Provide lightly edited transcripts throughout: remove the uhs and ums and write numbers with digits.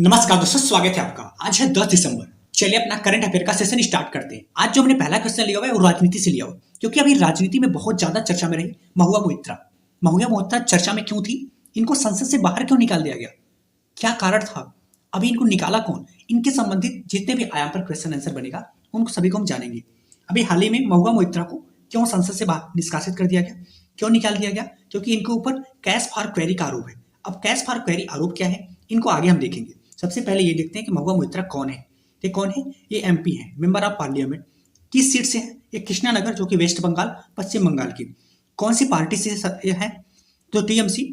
नमस्कार दोस्तों, स्वागत है आपका। आज है 10 दिसंबर। चलिए अपना करंट अफेयर का सेशन स्टार्ट करते हैं। आज जो हमने पहला क्वेश्चन लिया हुआ है वो राजनीति से लिया हुआ है, क्योंकि अभी राजनीति में बहुत ज्यादा चर्चा में रही महुआ मोइत्रा। महुआ मोइत्रा चर्चा में क्यों थी? इनको संसद से बाहर क्यों निकाल दिया गया? क्या कारण था? अभी इनको निकाला कौन? इनके संबंधित जितने भी आयाम पर क्वेश्चन आंसर बनेगा उनको सभी को हम जानेंगे। अभी हाल ही में महुआ मोइत्रा को क्यों संसद से बाहर निष्कासित कर दिया गया, क्यों निकाल दिया गया? क्योंकि इनके ऊपर कैश फॉर क्वेरी का आरोप है। अब कैश फॉर क्वेरी आरोप क्या है, इनको आगे हम देखेंगे। सबसे पहले ये देखते हैं कि महुआ मोइत्रा कौन है। ये कौन है? ये एमपी है, मेंबर ऑफ पार्लियामेंट। किस सीट से है? ये कृष्णानगर, जो कि वेस्ट बंगाल, पश्चिम बंगाल की। कौन सी पार्टी से है? तो टीएमसी,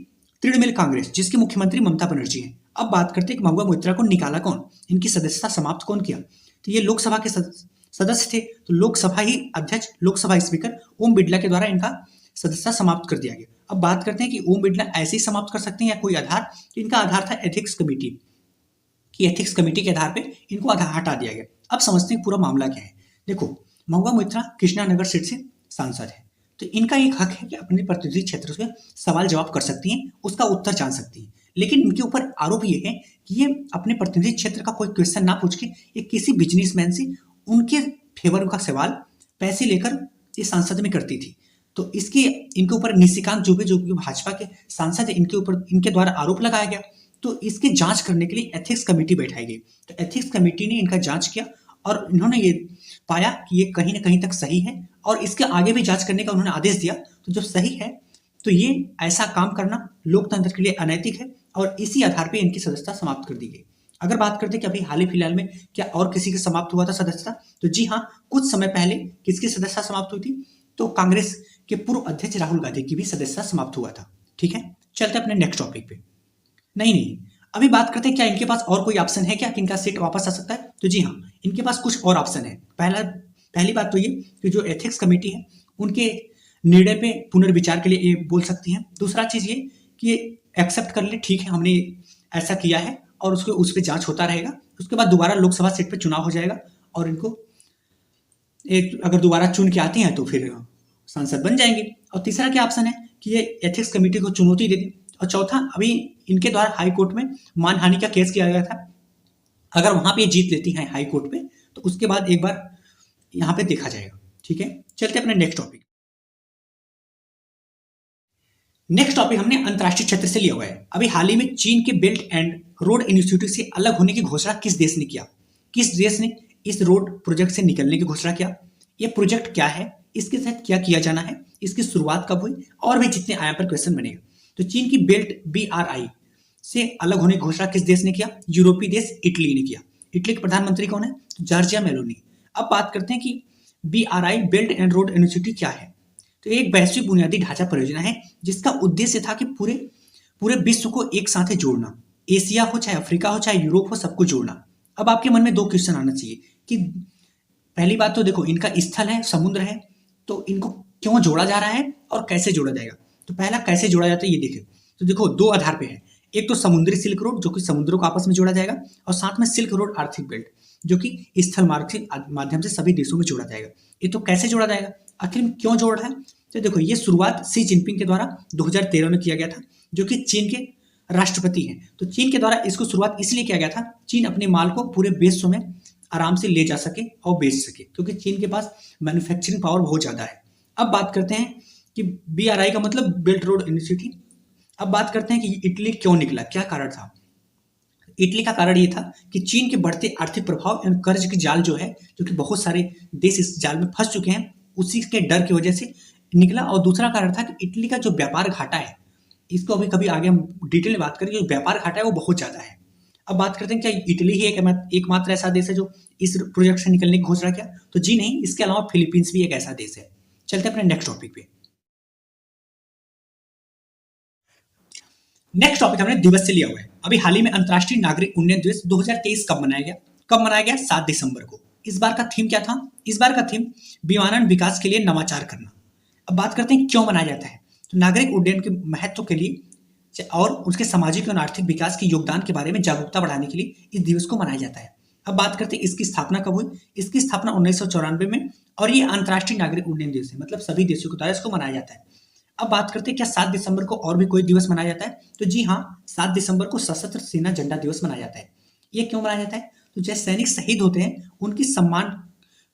तृणमूल कांग्रेस, जिसके मुख्यमंत्री ममता बनर्जी हैं। अब बात करते हैं कि महुआ मोइत्रा को निकाला कौन, इनकी सदस्यता समाप्त कौन किया? तो ये लोकसभा के सदस्य थे, तो लोकसभा ही अध्यक्ष, लोकसभा स्पीकर ओम बिड़ला के द्वारा इनका सदस्यता समाप्त कर दिया गया। अब बात करते हैं कि ओम बिड़ला ऐसे ही समाप्त कर सकते हैं या कोई आधार? तो इनका आधार था एथिक्स कमेटी, कि एथिक्स कमेटी के आधार पे इनको हटा दिया गया। अब समझते हैं पूरा मामला क्या है। देखो, महुआ मोइत्रा कृष्णानगर सीट से सांसद है, तो इनका एक हक है कि अपने प्रतिनिधि क्षेत्र से सवाल जवाब कर सकती हैं, उसका उत्तर जान सकती हैं। लेकिन इनके ऊपर आरोप ये है कि ये अपने प्रतिनिधि क्षेत्र का कोई क्वेश्चन ना पूछ के ये किसी बिजनेसमैन से उनके फेवर का सवाल पैसे लेकर ये संसद में करती थी। तो इसके इनके ऊपर निशिकांत दुबे, जो कि भाजपा के सांसद है, इनके ऊपर इनके द्वारा आरोप लगाया गया। तो इसकी जांच करने के लिए एथिक्स कमेटी बैठाई गई। तो एथिक्स कमेटी ने इनका जांच किया और इन्होंने ये पाया कि ये कहीं ना कहीं तक सही है, और इसके आगे भी जांच करने का उन्होंने आदेश दिया। तो जब सही है तो ये ऐसा काम करना लोकतंत्र के लिए अनैतिक है, और इसी आधार पर इनकी सदस्यता समाप्त कर दी गई। अगर बात करते कि अभी हाल ही फिलहाल में क्या और किसी की समाप्त हुआ था सदस्यता, तो जी हाँ, कुछ समय पहले किसकी सदस्यता समाप्त हुई थी? तो कांग्रेस के पूर्व अध्यक्ष राहुल गांधी की भी सदस्यता समाप्त हुआ था। ठीक है, चलते अपने नेक्स्ट टॉपिक पे। नहीं, अभी बात करते हैं क्या इनके पास और कोई ऑप्शन है क्या कि इनका सीट वापस आ सकता है? तो जी हाँ, इनके पास कुछ और ऑप्शन है। पहली बात तो ये कि जो एथिक्स कमेटी है उनके निर्णय पे पुनर्विचार के लिए ये बोल सकती है। दूसरा चीज ये कि ये एक्सेप्ट कर ले, ठीक है हमने ऐसा किया है, और उसको उस पर जांच होता रहेगा। उसके बाद दोबारा लोकसभा सीट पे चुनाव हो जाएगा, और इनको एक अगर दोबारा चुन के आती हैं तो फिर सांसद बन जाएंगे। और तीसरा क्या ऑप्शन है कि ये एथिक्स कमेटी को चुनौती दे दी। और चौथा, अभी इनके द्वारा हाई कोर्ट में मानहानि का केस किया गया था। अगर वहां पे जीत लेती हैं हाई कोर्ट पे, तो उसके बाद एक बार यहाँ पे देखा जाएगा। ठीक है, चलते अपने नेक्स्ट टॉपिक। नेक्स्ट टॉपिक हमने अंतरराष्ट्रीय क्षेत्र से लिया हुआ है। अभी हाल ही में चीन के बेल्ट एंड रोड इनिशिएटिव से अलग होने की घोषणा किस देश ने किया? किस देश ने इस रोड प्रोजेक्ट से निकलने की घोषणा किया? ये प्रोजेक्ट क्या है, इसके तहत क्या किया जाना है, इसकी शुरुआत कब हुई, और भी जितने आयाम पर क्वेश्चन बनेगा। तो चीन की बेल्ट BRI से अलग होने की घोषणा किस देश ने किया? यूरोपीय देश इटली ने किया। इटली के प्रधानमंत्री कौन है? तो जॉर्जिया मेलोनी। अब बात करते हैं कि BRI belt and road initiative क्या है। तो एक वैश्विक बुनियादी ढांचा परियोजना है जिसका उद्देश्य था कि पूरे पूरे विश्व को एक साथ जोड़ना। एशिया हो, चाहे अफ्रीका हो, चाहे यूरोप हो, सबको जोड़ना। अब आपके मन में दो क्वेश्चन आना चाहिए कि पहली बात तो देखो, इनका स्थल है, समुद्र है, तो इनको क्यों जोड़ा जा रहा है और कैसे जोड़ा जाएगा? तो पहला कैसे जोड़ा जाता है ये देखिए। तो देखो, दो आधार पे है। एक तो समुद्री सिल्क रोड, जो कि समुद्रों को आपस में जोड़ा जाएगा, और साथ में सिल्क रोड आर्थिक बेल्ट, जो कि स्थल मार्ग के माध्यम से सभी देशों में जोड़ा जाएगा। ये तो कैसे जोड़ा जाएगा, आखिर में क्यों जोड़ रहा है? तो देखो, ये शुरुआत शी जिनपिंग के द्वारा 2013 में किया गया था, जो कि चीन के राष्ट्रपति हैं। तो चीन के द्वारा इसको शुरुआत इसलिए किया गया था, चीन अपने माल को पूरे विश्व में आराम से ले जा सके और बेच सके, क्योंकि चीन के पास मैन्युफैक्चरिंग पावर बहुत ज्यादा है। अब बात करते हैं कि BRI का मतलब बेल्ट रोड इनिशिएटिव। अब बात करते हैं कि इटली क्यों निकला, क्या कारण था? इटली का कारण ये था कि चीन के बढ़ते आर्थिक प्रभाव एवं कर्ज की जाल जो है, जो कि बहुत सारे देश इस जाल में फंस चुके हैं, उसी के डर की वजह से निकला। और दूसरा कारण था कि इटली का जो व्यापार घाटा है, इसको अभी कभी आगे हम डिटेल में बात करेंगे, जो व्यापार घाटा है वो बहुत ज्यादा है। अब बात करते हैं क्या इटली ही एकमात्र ऐसा देश है जो इस प्रोजेक्ट से निकलने की घोषणा किया? तो जी नहीं, इसके अलावा फिलीपींस भी एक ऐसा देश है। चलते अपने नेक्स्ट टॉपिक पे। नेक्स्ट टॉपिक हमने दिवस से लिया हुआ है। अभी हाल ही में अंतर्राष्ट्रीय नागरिक उड्डयन दिवस 2023 कब मनाया गया? कब मनाया गया? 7 दिसंबर को। इस बार का थीम क्या था? इस बार का थीम विमानन विकास के लिए नवाचार करना। अब बात करते हैं क्यों मनाया जाता है। तो नागरिक उड्डयन के महत्व के लिए और उसके सामाजिक और आर्थिक विकास के योगदान के बारे में जागरूकता बढ़ाने के लिए इस दिवस को मनाया जाता है। अब बात करते हैं इसकी स्थापना कब हुई। इसकी स्थापना 1994 में, और ये अंतर्राष्ट्रीय नागरिक उड्डयन दिवस है, मतलब सभी देशों के द्वारा इसको मनाया जाता है। अब बात करते हैं क्या 7 दिसंबर को और भी कोई दिवस मनाया जाता है? तो जी हाँ, 7 दिसंबर को सशस्त्र सेना झंडा दिवस मनाया जाता है। ये क्यों मनाया जाता है? तो जैसे सैनिक शहीद होते हैं उनकी सम्मान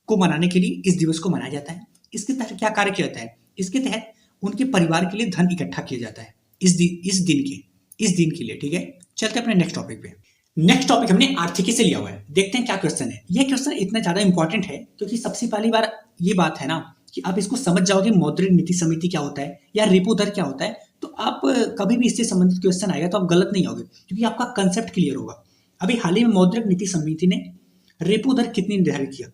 को मनाने के लिए इस दिवस को मनाया जाता है। इसके तहत क्या कार्य किया जाता है? इसके तहत उनके परिवार के लिए धन इकट्ठा किया जाता है इस दिन के लिए। ठीक है, चलते अपने नेक्स्ट टॉपिक पे। नेक्स्ट टॉपिक हमने आर्थिकी से लिया हुआ है। देखते हैं क्या क्वेश्चन है। यह क्वेश्चन इतना ज्यादा इंपॉर्टेंट है क्योंकि सबसे पहली बार ये बात है ना कि आप इसको समझ जाओगे मौद्रिक नीति समिति क्या होता है या रेपो दर क्या होता है, तो आप कभी भी इससे संबंधित क्वेश्चन आएगा तो आप गलत नहीं होगे क्योंकि आपका कंसेप्ट क्लियर होगा। अभी हाल ही में मौद्रिक नीति समिति ने रेपो दर कितनी निर्धारित किया?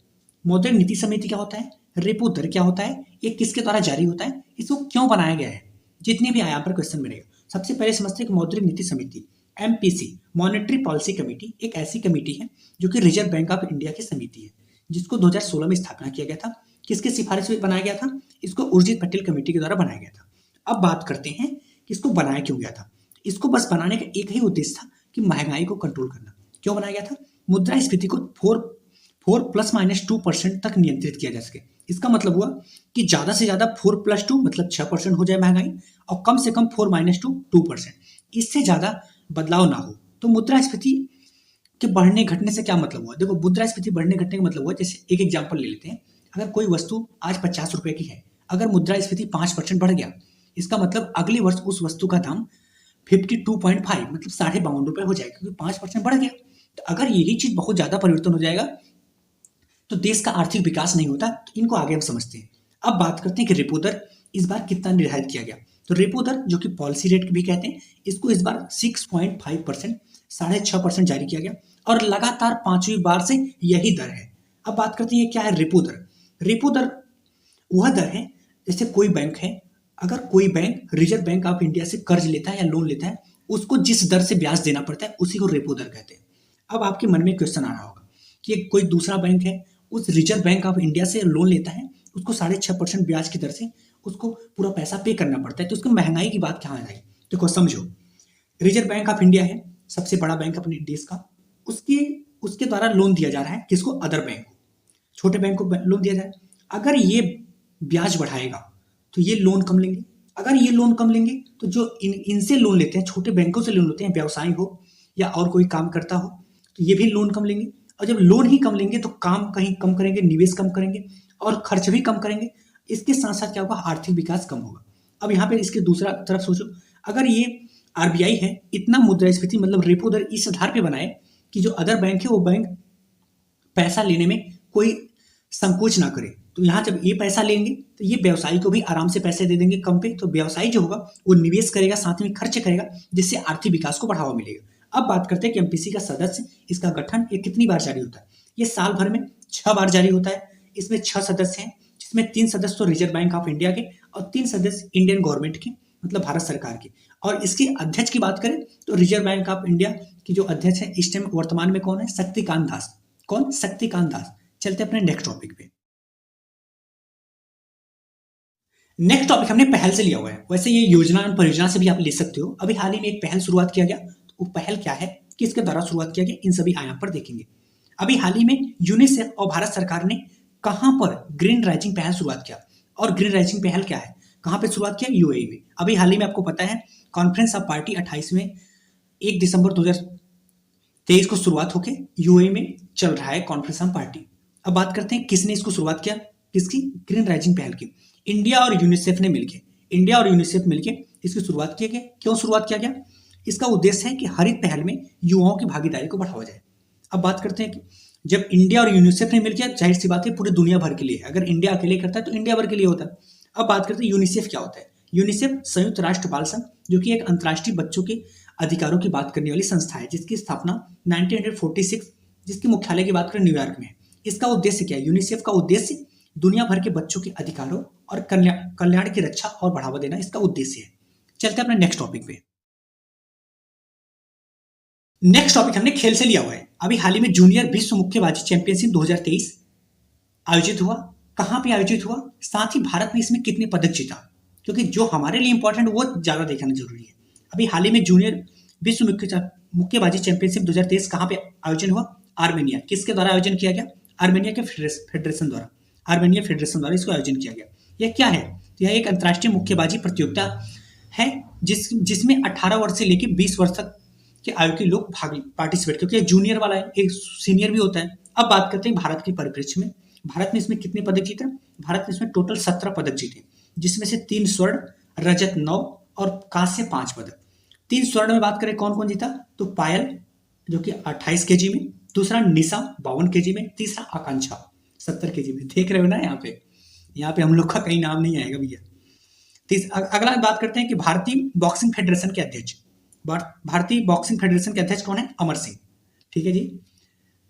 मौद्रिक नीति समिति क्या होता है, रेपो दर क्या होता है, ये किसके द्वारा जारी होता है, इसको क्यों बनाया गया है, जितने भी आयाम पर क्वेश्चन बनेगा। सबसे पहले समझते हैं कि मौद्रिक नीति समिति एमपीसी मॉनेटरी पॉलिसी कमेटी एक ऐसी कमेटी है जो कि रिजर्व बैंक ऑफ इंडिया की समिति है, जिसको 2016 में स्थापना किया गया था। किसके सिफारिश में बनाया गया था? इसको उर्जित पटेल कमेटी के द्वारा बनाया गया था। अब बात करते हैं कि इसको बनाया क्यों गया था। इसको बस बनाने का एक ही उद्देश्य था कि महंगाई को कंट्रोल करना। क्यों बनाया गया था? मुद्रास्फीति को 4 ± 2% तक नियंत्रित किया जा सके। इसका मतलब हुआ कि ज्यादा से ज्यादा 4 + 2 मतलब 6% हो जाए महंगाई, और कम से कम 4 - 2 2%, इससे ज्यादा बदलाव ना हो। तो मुद्रास्फीति के बढ़ने घटने से क्या मतलब हुआ? देखो, मुद्रास्फीति बढ़ने घटने का मतलब हुआ, जैसे एक एग्जांपल ले लेते हैं। अगर कोई वस्तु आज 50 रुपए की है, अगर मुद्रास्फीति 5% बढ़ गया, इसका मतलब अगले वर्ष उस वस्तु का दाम 52.5 मतलब 52.5 रुपए हो जाएगा, क्योंकि 5% बढ़ गया। तो अगर यही चीज बहुत ज्यादा परिवर्तन हो जाएगा तो देश का आर्थिक विकास नहीं होता। तो इनको आगे हम समझते हैं। अब बात करते हैं कि रेपो दर इस बार कितना निर्धारित किया गया। तो रेपो दर, जो कि पॉलिसी रेट भी कहते हैं, इसको इस बार 6.5% 6.5% जारी किया गया, और लगातार 5वीं बार से यही दर है। अब बात करते हैं क्या है रेपो दर। रेपो दर वह दर है, जैसे कोई बैंक है, अगर कोई bank reserve bank of India से कर्ज लेता है या लोन लेता है, उसको जिस दर से ब्याज देना पड़ता है उसी को रेपो दर कहते हैं। अब आपके मन में क्वेश्चन आ रहा होगा कि कोई दूसरा बैंक है, उस रिजर्व बैंक ऑफ इंडिया से लोन लेता है, उसको 6.5% ब्याज की दर से उसको पूरा पैसा पे करना पड़ता है, तो उसको महंगाई की बात कहाँ आई? देखो समझो, रिजर्व बैंक ऑफ इंडिया है, सबसे बड़ा बैंक अपने देश का, उसके उसके द्वारा लोन दिया जा रहा है। किसको? अदर बैंक को, छोटे बैंक को लोन दिया जा रहा है। अगर ये ब्याज बढ़ाएगा तो ये लोन कम लेंगे। अगर ये लोन कम लेंगे तो जो इनसे लोन लेते हैं, छोटे बैंकों से लोन लेते हैं, व्यवसाय हो या और कोई काम करता हो, तो ये भी लोन कम लेंगे। और जब लोन ही कम लेंगे तो काम कहीं कम करेंगे, निवेश कम करेंगे और खर्च भी कम करेंगे। इसके साथ साथ क्या होगा? आर्थिक विकास कम होगा। अब यहाँ पे इसके दूसरा तरफ सोचो, अगर ये आरबीआई है, इतना मुद्रास्फीति मतलब रेपो दर इस आधार पे बनाए कि जो अदर बैंक है वो बैंक पैसा लेने में कोई संकोच ना करे, तो यहाँ जब ये पैसा लेंगे तो ये व्यवसायी को भी आराम से पैसे दे देंगे कम पे, तो व्यवसायी जो होगा वो निवेश करेगा, साथ में खर्च करेगा, जिससे आर्थिक विकास को बढ़ावा मिलेगा। अब बात करते हैं कि एमपीसी का सदस्य, इसका गठन ये कितनी बार जारी होता है? ये साल भर में 6 बार जारी होता है। इसमें 6 सदस्य हैं, जिसमें 3 सदस्य तो रिजर्व बैंक ऑफ इंडिया के और 3 सदस्य इंडियन गवर्नमेंट के, मतलब भारत सरकार के। और इसके अध्यक्ष की बात करें तो रिजर्व बैंक ऑफ इंडिया की जो अध्यक्ष है इस टाइम वर्तमान में कौन है? शक्तिकांत दास। कौन? शक्तिकांत दास। चलते अपने नेक्स्ट टॉपिक पे। नेक्स्ट टॉपिक हमने पहल से लिया हुआ है। वैसे ये योजना और परियोजना से भी आप ले सकते हो। अभी हाल ही में एक पहल शुरुआत किया गया, तो वो पहल क्या है, किसके द्वारा शुरुआत किया गया, इन सभी आयाम पर देखेंगे। अभी हाल ही में यूनिसेफ और भारत सरकार ने कहां पर ग्रीन राइजिंग पहल शुरुआत किया, और ग्रीन राइजिंग पहल क्या है, कहां पे शुरुआत किया? यूएई में। अभी हाल ही में आपको पता है कॉन्फ्रेंस ऑफ पार्टी 28वें 1 दिसंबर 2023 को शुरुआत होके यूएई में चल रहा है कॉन्फ्रेंस ऑफ पार्टी। अब बात करते हैं किसने इसको शुरुआत किया, किसकी? ग्रीन राइजिंग पहल की। इंडिया और यूनिसेफ ने मिलकर, इंडिया और यूनिसेफ मिलकर इसकी शुरुआत की गई। क्यों शुरुआत किया गया? इसका उद्देश्य है कि हरित पहल में युवाओं की भागीदारी को बढ़ावा जाए। अब बात करते हैं कि जब इंडिया और यूनिसेफ ने मिलकर, जाहिर सी बात है पूरी दुनिया भर के लिए, अगर इंडिया अकेले करता है तो इंडिया भर के लिए होता है। अब बात करते हैं यूनिसेफ क्या होता है। यूनिसेफ संयुक्त राष्ट्र बाल संघ, जो कि एक अंतर्राष्ट्रीय बच्चों के अधिकारों की बात करने वाली संस्था है, जिसकी स्थापना 1946, जिसकी मुख्यालय की बात करें न्यूयॉर्क में है। इसका उद्देश्य क्या है? यूनिसेफ का उद्देश्य दुनिया भर के बच्चों के अधिकारों और कल्याण की रक्षा और बढ़ावा देना इसका उद्देश्य है। चलते हैं अपने नेक्स्ट टॉपिक पे। नेक्स्ट टॉपिक हमने खेल से लिया हुआ है। अभी हाल ही में जूनियर विश्व मुक्केबाजी चैंपियनशिप 2023 आयोजित हुआ। कहां पे आयोजित हुआ, साथ ही भारत ने इसमें कितने पदक जीता, क्योंकि जो हमारे लिए इंपॉर्टेंट वो ज्यादा देखना जरूरी है। अभी हाल ही में जूनियर विश्व मुक्केबाजी चैंपियनशिप 2023 कहां पे आयोजन हुआ? आर्मेनिया। किसके द्वारा आयोजन किया गया? आर्मेनिया के फेडरेशन द्वारा, आर्मेनिया फेडरेशन द्वारा इसको आयोजन किया गया। यह क्या है? यह एक अंतर्राष्ट्रीय मुक्केबाजी प्रतियोगिता है जिसमें 18 वर्ष से लेकर 20 वर्ष तक के आयु के लोग भाग पार्टिसिपेट, क्योंकि एक जूनियर वाला है, एक सीनियर भी होता है। अब बात करते हैं भारत के परिप्रेक्ष्य में। भारत ने इसमें कितने पदक जीते? भारत ने इसमें टोटल 17 पदक जीते, जिसमें से 3 स्वर्ण, रजत 9 और कांस्य 5 पदक। 3 स्वर्ण में बात करें कौन कौन जीता, तो पायल जो कि 28 केजी में, दूसरा निशा 52 केजी में, तीसरा आकांक्षा 70 केजी में। देख रहे हो ना, यहाँ पे हम लोग का कहीं नाम नहीं आएगा भैया। अगला बात करते हैं कि भारतीय बॉक्सिंग फेडरेशन के अध्यक्ष, भारतीय बॉक्सिंग फेडरेशन के अध्यक्ष कौन है? अमर सिंह। ठीक है जी,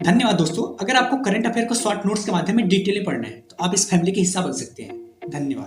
धन्यवाद दोस्तों। अगर आपको करंट अफेयर को शॉर्ट नोट्स के माध्यम में डिटेल में पढ़ना है तो आप इस फैमिली के हिस्सा बन सकते हैं। धन्यवाद।